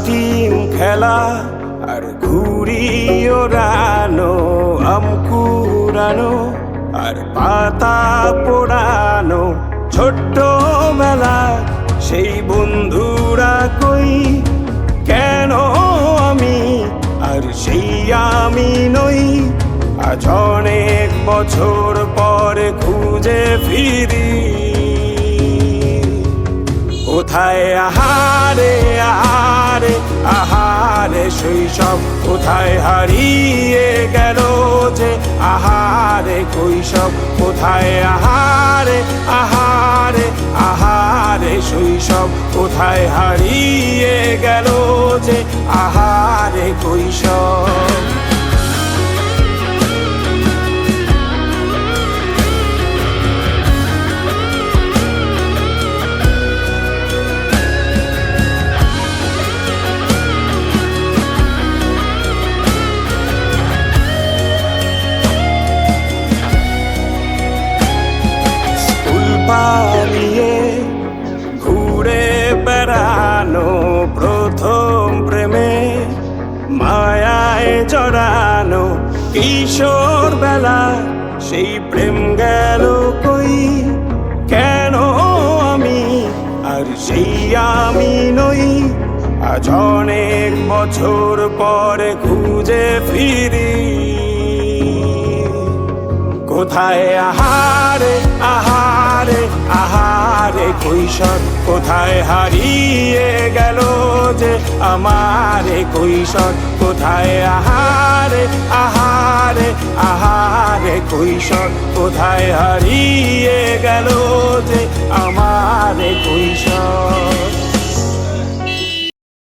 Team খেলা আর ঘুড়ি ওড়ানো, আম কুড়ানো আর পাতা পোড়ানো, ছোট্টবেলা সেই বন্ধুরা কই, কেন আমি আর সেই আমি নই। আজ অনেক বছর পরে খুঁজে ফিরি, কোথায় আহারে আহারে আহারে শৈশব, কোথায় হারিয়ে গেল যে আহারে কৈশব, কোথায় আহারে আহারে আহারে শৈশব, কোথায় হারিয়ে গেল যে আহারে কৈশব। পালিয়ে ঘুরে বেড়ানো, প্রথম প্রেমে মায়ায় জড়ানো, কিশোর বেলা সেই প্রেম গেল কই, কেন আমি আর সেই আমি নই। আজ অনেক বছর পরে খুঁজে ফিরি, কোথায় আহারে আহারে আহারে কৈশোর, কোথায় হারিয়ে গেল যে আমারে কৈশোর, কোথায় আহারে আহারে আহারে কৈশোর, কোথায় হারিয়ে গেল যে আমারে কৈশোর।